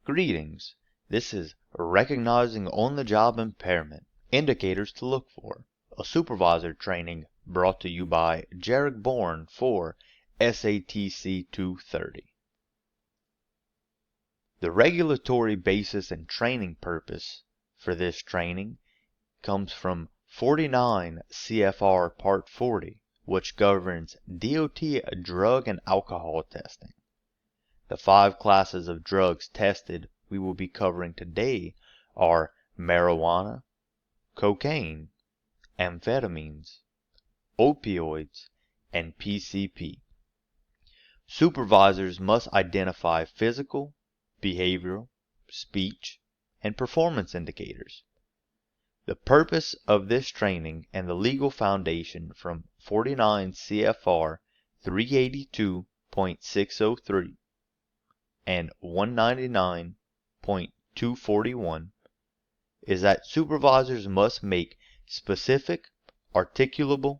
Greetings. This is Recognizing on-the-Job Impairment, Indicators to Look For, a supervisor training brought to you by Jereck Borne for SATC 230. The regulatory basis and training purpose for this training comes from 49 CFR Part 40, which governs DOT drug and alcohol testing. The 5 classes of drugs tested we will be covering today are marijuana, cocaine, amphetamines, opioids, and PCP. Supervisors must identify physical, behavioral, speech, and performance indicators. The purpose of this training and the legal foundation from 49 CFR 382.603 and 199.241 is that supervisors must make specific, articulable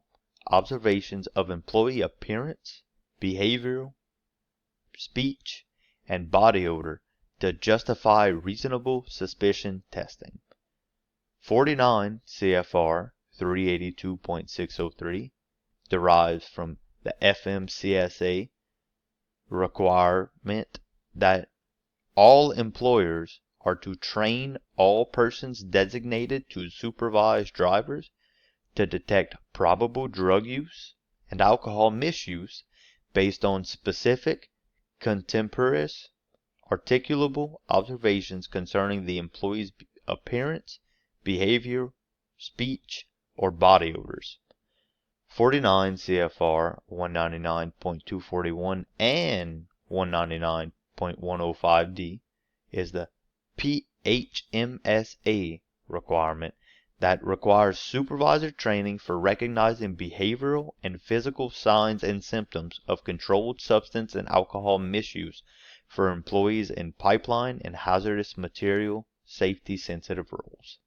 observations of employee appearance, behavioral, speech, and body odor to justify reasonable suspicion testing. 49 CFR 382.603 derives from the FMCSA requirement that all employers are to train all persons designated to supervise drivers to detect probable drug use and alcohol misuse based on specific, contemporaneous, articulable observations concerning the employee's appearance, behavior, speech, or body odors. 49 CFR 199.241 and 199.105D is the PHMSA requirement that requires supervisor training for recognizing behavioral and physical signs and symptoms of controlled substance and alcohol misuse for employees in pipeline and hazardous material safety sensitive roles.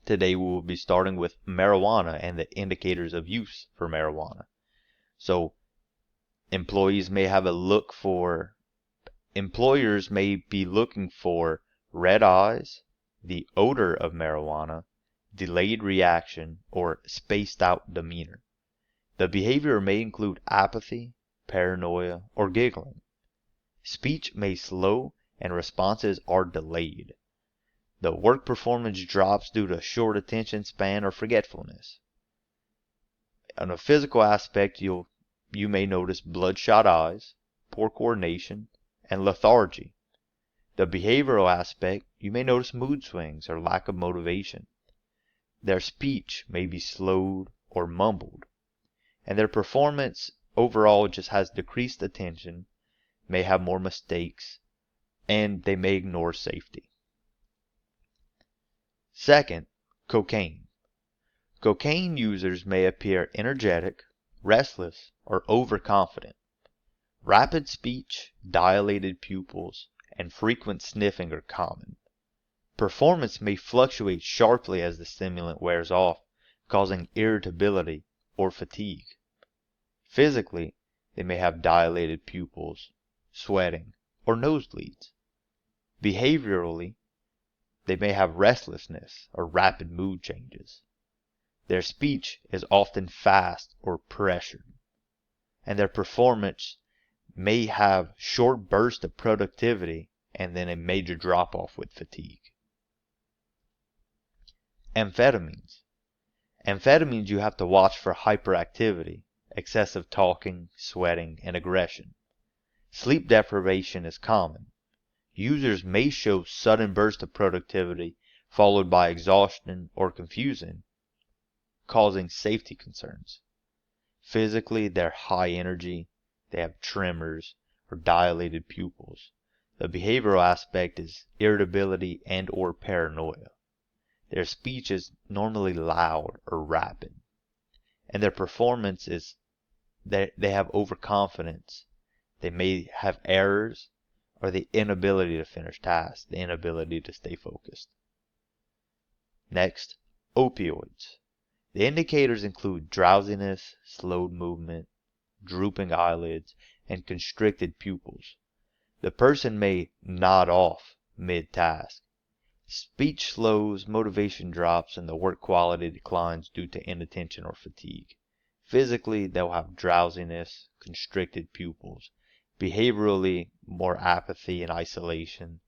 Today we will be starting with marijuana and the indicators of use for marijuana. So employers may be looking for red eyes, the odor of marijuana, delayed reaction, or spaced out demeanor. The behavior may include apathy, paranoia, or giggling. Speech may slow and responses are delayed. The work performance drops due to short attention span or forgetfulness. On a physical aspect, you may notice bloodshot eyes, poor coordination, and lethargy. The behavioral aspect, you may notice mood swings or lack of motivation. Their speech may be slowed or mumbled. And their performance overall just has decreased attention, may have more mistakes, and they may ignore safety. Second, cocaine. Cocaine users may appear energetic, restless, or overconfident. Rapid speech, dilated pupils, and frequent sniffing are common. Performance may fluctuate sharply as the stimulant wears off, causing irritability or fatigue. Physically, they may have dilated pupils, sweating, or nosebleeds. Behaviorally, they may have restlessness or rapid mood changes. Their speech is often fast or pressured, and their performance may have short bursts of productivity and then a major drop-off with fatigue. Amphetamines. Amphetamines you have to watch for hyperactivity, excessive talking, sweating, and aggression. Sleep deprivation is common. Users may show sudden bursts of productivity followed by exhaustion or confusion, causing safety concerns. Physically, they're high energy, they have tremors or dilated pupils. The behavioral aspect is irritability and or paranoia. Their speech is normally loud or rapid. And their performance is that they have overconfidence. They may have errors or the inability to finish tasks, the inability to stay focused. Next, opioids. The indicators include drowsiness, slowed movement, drooping eyelids, and constricted pupils. The person may nod off mid-task. Speech slows, motivation drops, and the work quality declines due to inattention or fatigue. Physically, they'll have drowsiness, constricted pupils. Behaviorally, more apathy and isolation.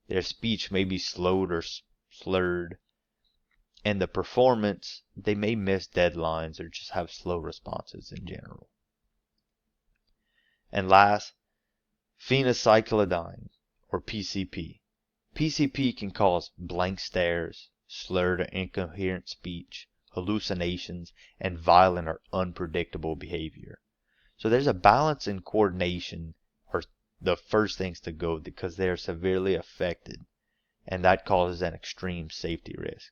Their speech may be slowed or slurred. And the performance, they may miss deadlines or just have slow responses in general. And last, phencyclidine, or PCP. PCP can cause blank stares, slurred or incoherent speech, hallucinations, and violent or unpredictable behavior. So there's a balance in coordination are the first things to go because they are severely affected, and that causes an extreme safety risk.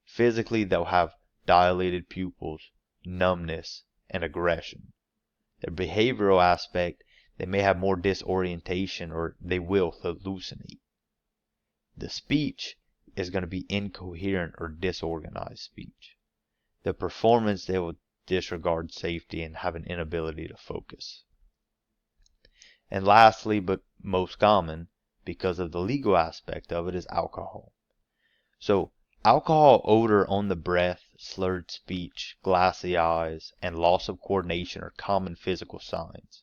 Physically, they'll have dilated pupils, numbness, and aggression. Their behavioral aspect, they may have more disorientation or they will hallucinate. The speech is going to be incoherent or disorganized speech. The performance, they will disregard safety and have an inability to focus. And lastly, but most common, because of the legal aspect of it, is alcohol. So, alcohol odor on the breath, slurred speech, glassy eyes, and loss of coordination are common physical signs.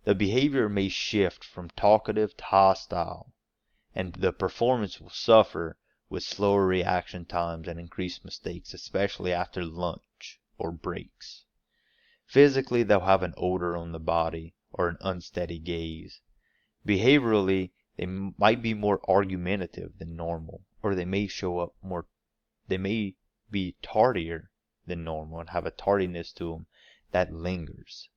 The behavior may shift from talkative to hostile, and the performance will suffer with slower reaction times and increased mistakes, especially after lunch or breaks. Physically, they'll have an odor on the body or an unsteady gaze. Behaviorally, they might be more argumentative than normal, or they may be tardier than normal and have a tardiness to them that lingers.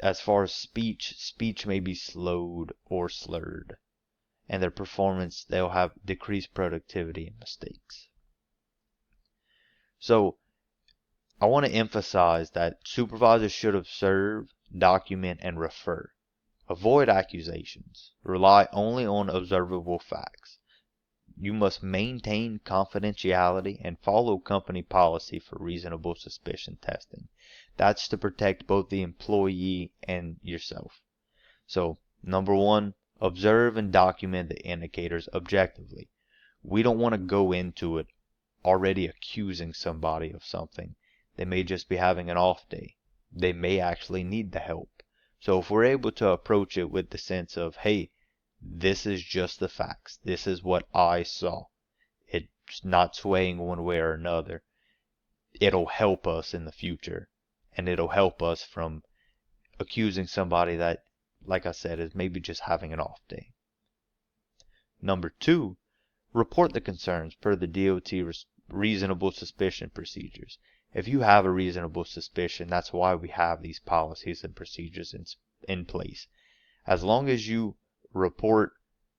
As far as speech may be slowed or slurred, and their performance, they'll have decreased productivity and mistakes. So, I want to emphasize that supervisors should observe, document, and refer. Avoid accusations. Rely only on observable facts. You must maintain confidentiality and follow company policy for reasonable suspicion testing. That's to protect both the employee and yourself. So, number one, observe and document the indicators objectively. We don't want to go into it already accusing somebody of something. They may just be having an off day. They may actually need the help. So if we're able to approach it with the sense of, hey, this is just the facts. This is what I saw. It's not swaying one way or another. It'll help us in the future. And it'll help us from accusing somebody that, like I said, is maybe just having an off day. Number two, report the concerns per the DOT reasonable suspicion procedures. If you have a reasonable suspicion, that's why we have these policies and procedures in place. As long as you report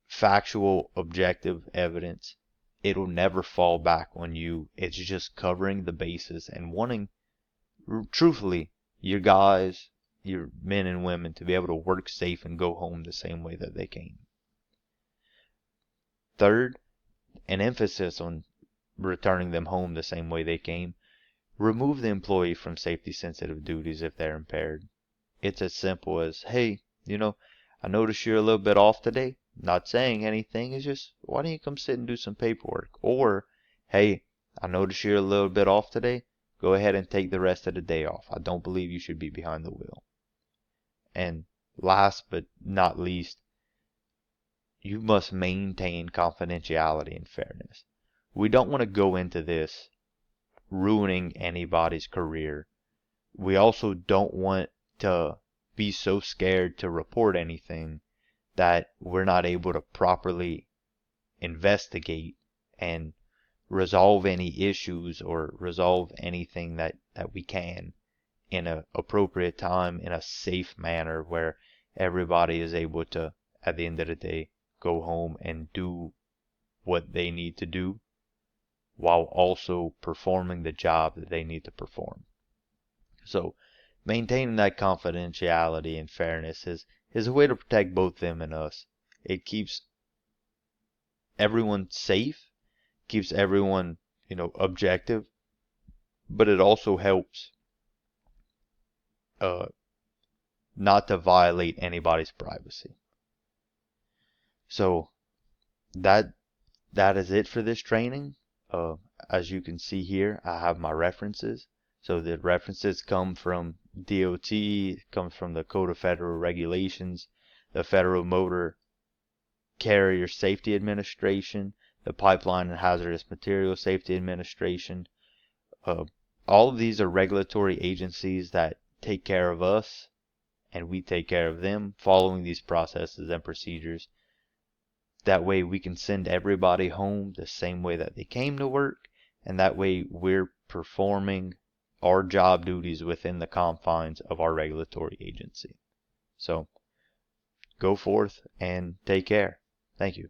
factual, objective evidence, it'll never fall back on you. It's just covering the bases and wanting, truthfully, your guys, your men and women to be able to work safe and go home the same way that they came. Third, an emphasis on returning them home the same way they came. Remove the employee from safety-sensitive duties if they're impaired. It's as simple as, hey, I notice you're a little bit off today. Not saying anything. It's just, why don't you come sit and do some paperwork? Or, hey, I notice you're a little bit off today. Go ahead and take the rest of the day off. I don't believe you should be behind the wheel. And last but not least, you must maintain confidentiality and fairness. We don't want to go into this ruining anybody's career. We also don't want to be so scared to report anything that we're not able to properly investigate and resolve any issues or resolve anything that we can in an appropriate time, in a safe manner where everybody is able to, at the end of the day, go home and do what they need to do while also performing the job that they need to perform. So, maintaining that confidentiality and fairness is a way to protect both them and us. It keeps everyone safe, keeps everyone, objective, but it also helps not to violate anybody's privacy. So that is it for this training. As you can see here, I have my references. So the references come from DOT, comes from the Code of Federal Regulations, the Federal Motor Carrier Safety Administration, the Pipeline and Hazardous Materials Safety Administration. All of these are regulatory agencies that take care of us, and we take care of them, following these processes and procedures. That way we can send everybody home the same way that they came to work, and that way we're performing our job duties within the confines of our regulatory agency. So go forth and take care. Thank you.